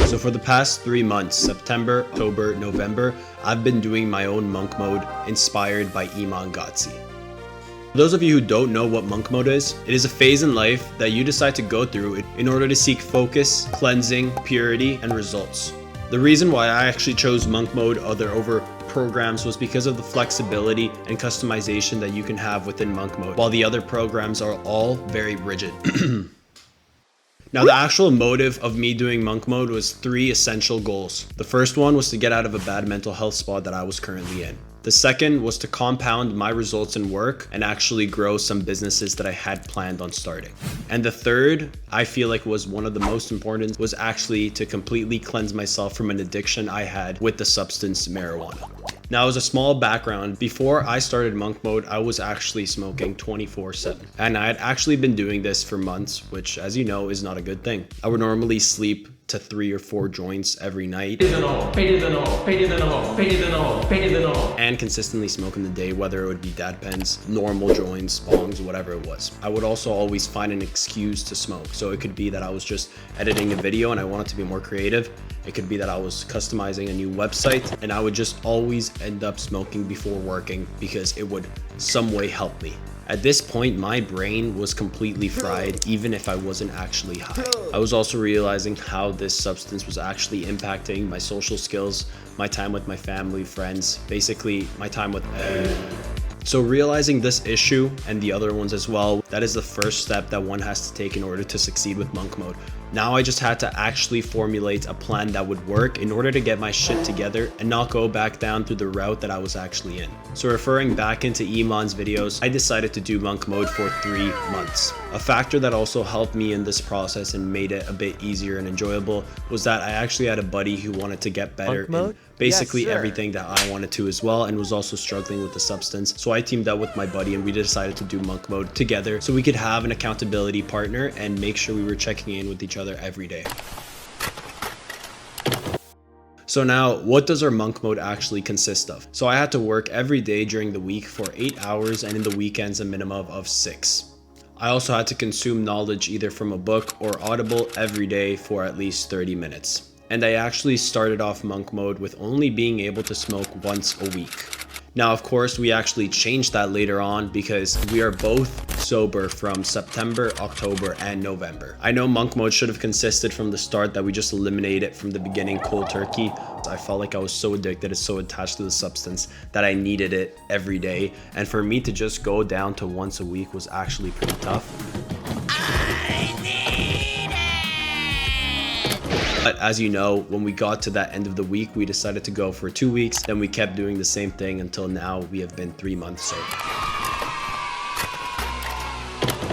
So for the past 3 months, September, October, November, I've been doing my own monk mode inspired by Iman Gadzhi. For those of you who don't know what monk mode is, it is a phase in life that you decide to go through in order to seek focus, cleansing, purity, and results. The reason why I actually chose monk mode over programs was because of the flexibility and customization that you can have within monk mode, while the other programs are all very rigid. Now, the actual motive of me doing monk mode was 3 essential goals. The first one was to get out of a bad mental health spot that I was currently in. The second was to compound my results in work and actually grow some businesses that I had planned on starting. And the third, I feel like was one of the most important, was actually to completely cleanse myself from an addiction I had with the substance marijuana. Now, as a small background, before I started monk mode, I was actually smoking 24/7. And I had actually been doing this for months, which, as you know, is not a good thing. I would normally sleep to 3 or 4 joints every night and consistently smoke in the day, whether it would be dad pens, normal joints, bongs, whatever it was. I would also always find an excuse to smoke. So it could be that I was just editing a video and I wanted to be more creative. It could be that I was customizing a new website and I would just always end up smoking before working because it would some way help me. At this point, my brain was completely fried, even if I wasn't actually high. I was also realizing how this substance was actually impacting my social skills, my time with my family, friends, basically my time with everyone. So realizing this issue and the other ones as well, that is the first step that one has to take in order to succeed with monk mode. Now I just had to actually formulate a plan that would work in order to get my shit together and not go back down through the route that I was actually in. So referring back into Iman's videos, I decided to do monk mode for 3 months. A factor that also helped me in this process and made it a bit easier and enjoyable was that I actually had a buddy who wanted to get better in basically everything that I wanted to as well, and was also struggling with the substance. So I teamed up with my buddy and we decided to do monk mode together so we could have an accountability partner and make sure we were checking in with each other every day. So now, what does our monk mode actually consist of? So I had to work every day during the week for 8 hours and in the weekends a minimum of 6. I also had to consume knowledge either from a book or Audible every day for at least 30 minutes. And I actually started off monk mode with only being able to smoke once a week. Now, of course, we actually changed that later on because we are both sober from September, October, and November. I know monk mode should have consisted from the start that we just eliminate it from the beginning cold turkey. I felt like I was so addicted and so attached to the substance that I needed it every day. And for me to just go down to once a week was actually pretty tough. But as you know, when we got to that end of the week, we decided to go for 2 weeks. Then we kept doing the same thing until now we have been 3 months sober.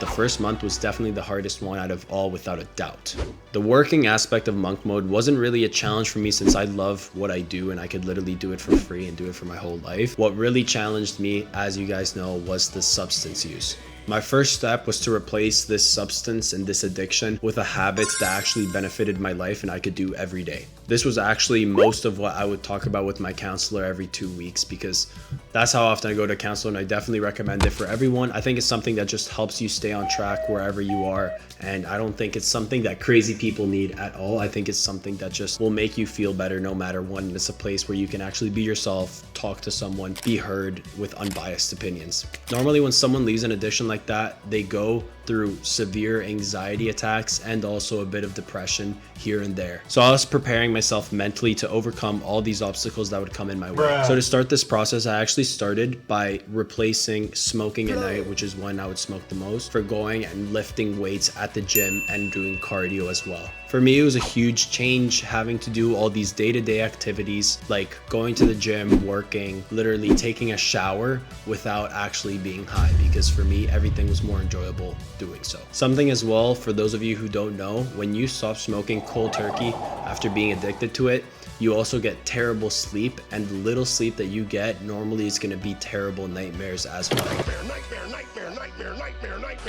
The first month was definitely the hardest one out of all, without a doubt. The working aspect of monk mode wasn't really a challenge for me since I love what I do and I could literally do it for free and do it for my whole life. What really challenged me, as you guys know, was the substance use. My first step was to replace this substance and this addiction with a habit that actually benefited my life and I could do every day. This was actually most of what I would talk about with my counselor every 2 weeks because that's how often I go to a counselor, and I definitely recommend it for everyone. I think it's something that just helps you stay on track wherever you are, and I don't think it's something that crazy people need at all. I think it's something that just will make you feel better no matter what. It's a place where you can actually be yourself, talk to someone, be heard with unbiased opinions. Normally when someone leaves an addiction like that, they go through severe anxiety attacks and also a bit of depression here and there. So I was preparing myself mentally to overcome all these obstacles that would come in my way. So to start this process, I actually started by replacing smoking at night, which is when I would smoke the most, for going and lifting weights at the gym and doing cardio as well. For me, it was a huge change having to do all these day-to-day activities like going to the gym, working, literally taking a shower without actually being high, because for me, everything was more enjoyable doing so. Something as well, for those of you who don't know, when you stop smoking cold turkey after being addicted to it, you also get terrible sleep, and the little sleep that you get normally is going to be terrible nightmares as well. Nightmare, nightmare, nightmare, nightmare, nightmare.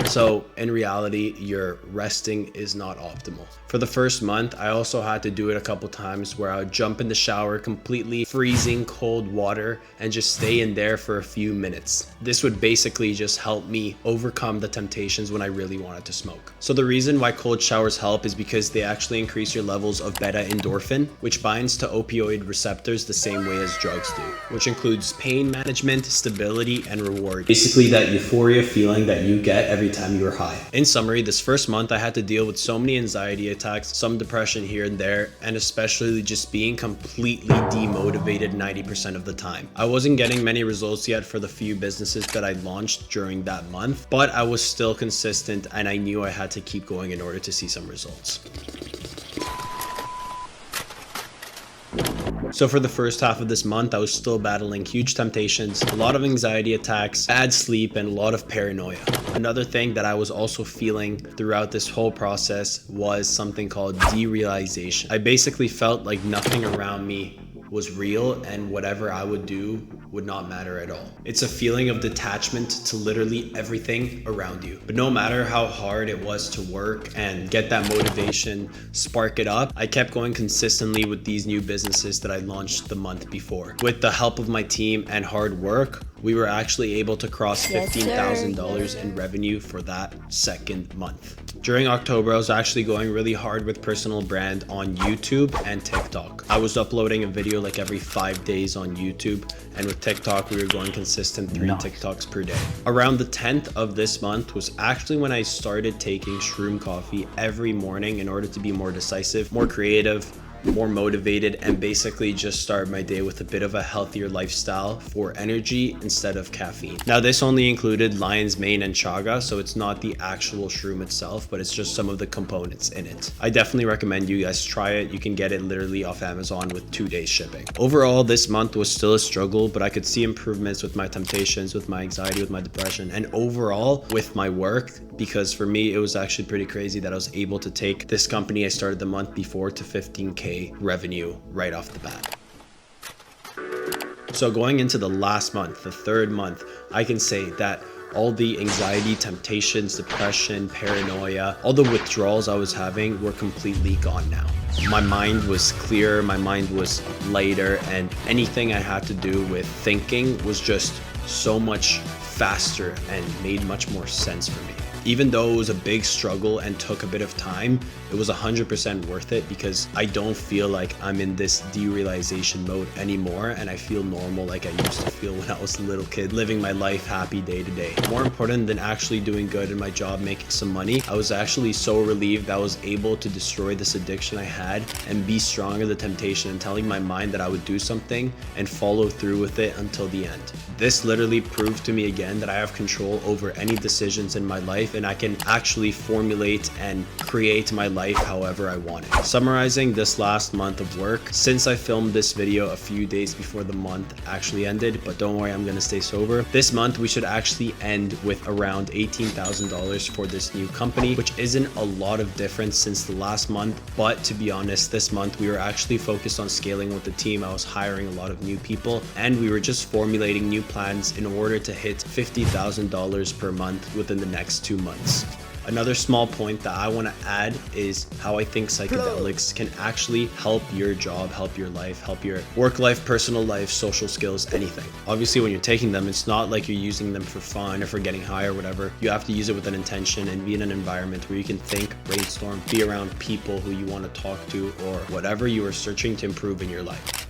So in reality, your resting is not optimal. For the first month, I also had to do it a couple times where I would jump in the shower, completely freezing cold water, and just stay in there for a few minutes. This would basically just help me overcome the temptations when I really wanted to smoke. So the reason why cold showers help is because they actually increase your levels of beta endorphin, which binds to opioid receptors the same way as drugs do, which includes pain management, stability, and reward. Basically that euphoria feeling that you get every time you're high. In summary, this first month I had to deal with so many anxiety attacks, some depression here and there, and especially just being completely demotivated 90% of the time. I wasn't getting many results yet for the few businesses that I launched during that month, but I was still consistent and I knew I had to keep going in order to see some results. So for the first half of this month, I was still battling huge temptations, a lot of anxiety attacks, bad sleep, and a lot of paranoia. Another thing that I was also feeling throughout this whole process was something called derealization. I basically felt like nothing around me was real and whatever I would do would not matter at all. It's a feeling of detachment to literally everything around you. But no matter how hard it was to work and get that motivation, spark it up, I kept going consistently with these new businesses that I launched the month before. With the help of my team and hard work, we were actually able to cross $15,000 in revenue for that second month. During October, I was actually going really hard with personal brand on YouTube and TikTok. I was uploading a video like every 5 days on YouTube, and with TikTok, we were going consistent 3 TikToks per day. Around the 10th of this month was actually when I started taking shroom coffee every morning in order to be more decisive, more creative, more motivated, and basically just start my day with a bit of a healthier lifestyle for energy instead of caffeine. Now this only included lion's mane and chaga, so it's not the actual shroom itself, but it's just some of the components in it. I definitely recommend you guys try it. You can get it literally off Amazon with 2 days shipping. Overall, this month was still a struggle, but I could see improvements with my temptations, with my anxiety, with my depression, and overall with my work, because for me, it was actually pretty crazy that I was able to take this company I started the month before to 15K revenue right off the bat. So going into the last month, the third month, I can say that all the anxiety, temptations, depression, paranoia, all the withdrawals I was having were completely gone now. My mind was clearer, my mind was lighter, and anything I had to do with thinking was just so much faster and made much more sense for me. Even though it was a big struggle and took a bit of time, it was 100% worth it because I don't feel like I'm in this derealization mode anymore, and I feel normal like I used to feel when I was a little kid, living my life happy day to day. More important than actually doing good in my job, making some money, I was actually so relieved that I was able to destroy this addiction I had and be strong in the temptation and telling my mind that I would do something and follow through with it until the end. This literally proved to me again that I have control over any decisions in my life, and I can actually formulate and create my life however I want it. Summarizing this last month of work, since I filmed this video a few days before the month actually ended, but don't worry, I'm gonna stay sober. This month we should actually end with around $18,000 for this new company, which isn't a lot of difference since the last month, but to be honest, this month we were actually focused on scaling with the team. I was hiring a lot of new people, and we were just formulating new plans in order to hit $50,000 per month within the next 2 months. Another small point that I want to add is how I think psychedelics can actually help your job, help your life, help your work life, personal life, social skills, anything. Obviously, when you're taking them, it's not like you're using them for fun or for getting high or whatever. You have to use it with an intention and be in an environment where you can think, brainstorm, be around people who you want to talk to, or whatever you are searching to improve in your life.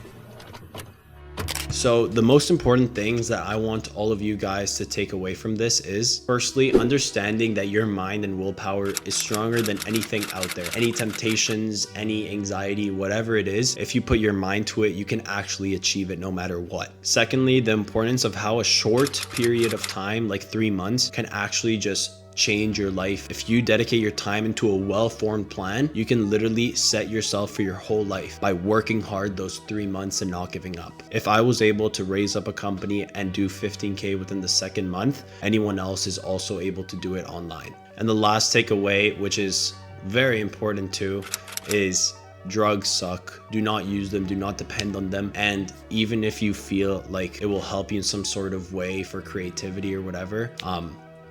So the most important things that I want all of you guys to take away from this is, firstly, understanding that your mind and willpower is stronger than anything out there. Any temptations, any anxiety, whatever it is, if you put your mind to it, you can actually achieve it no matter what. Secondly, the importance of how a short period of time, like 3 months, can actually just change your life. If you dedicate your time into a well-formed plan, you can literally set yourself for your whole life by working hard those 3 months and not giving up. If I was able to raise up a company and do 15K within the second month, anyone else is also able to do it online. And the last takeaway, which is very important too, is drugs suck. Do not use them, do not depend on them. And even if you feel like it will help you in some sort of way for creativity or whatever,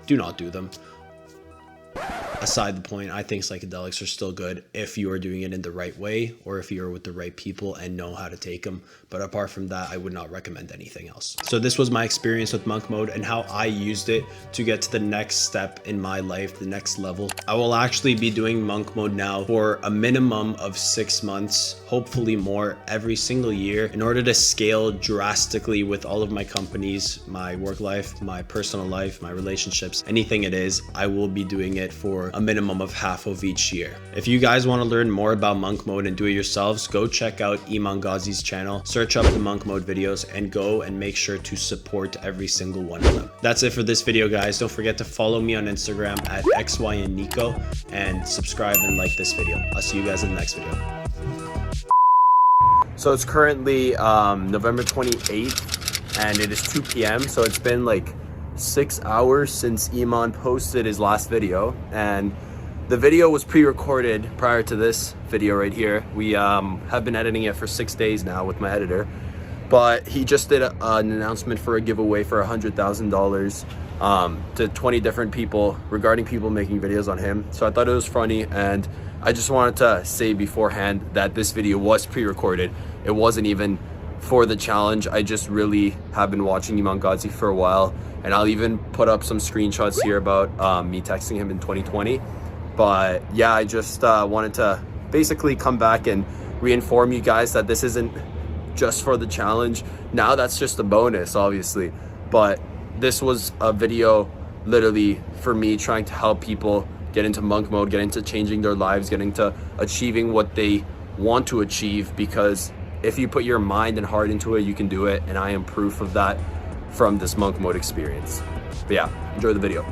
do not do them. Aside the point, I think psychedelics are still good if you are doing it in the right way, or if you're with the right people and know how to take them. But apart from that, I would not recommend anything else. So this was my experience with monk mode and how I used it to get to the next step in my life, the next level. I will actually be doing monk mode now for a minimum of 6 months, hopefully more, every single year, in order to scale drastically with all of my companies, my work life, my personal life, my relationships, anything it is. I will be doing it for a minimum of half of each year. If you guys want to learn more about monk mode and do it yourselves, go check out Iman Gadzhi's channel, search up the monk mode videos, and go and make sure to support every single one of them. That's it for this video, guys. Don't forget to follow me on Instagram at xynnico and subscribe and like this video. I'll see you guys in the next video. So it's currently November 28th and it is 2 p.m. So it's been like 6 hours since Iman posted his last video, and the video was pre-recorded prior to this video right here. We have been editing it for 6 days now with my editor, but he just did an announcement for a giveaway for $100,000 to 20 different people regarding people making videos on him. So I thought it was funny, and I just wanted to say beforehand that this video was pre-recorded. It wasn't even for the challenge. I just really have been watching Iman Gadzhi for a while, and I'll even put up some screenshots here about me texting him in 2020. But yeah, I just wanted to basically come back and reinform you guys that this isn't just for the challenge. Now that's just a bonus, obviously, but this was a video literally for me trying to help people get into monk mode, get into changing their lives, get into achieving what they want to achieve, because if you put your mind and heart into it, you can do it, and I am proof of that from this monk mode experience. But yeah, enjoy the video.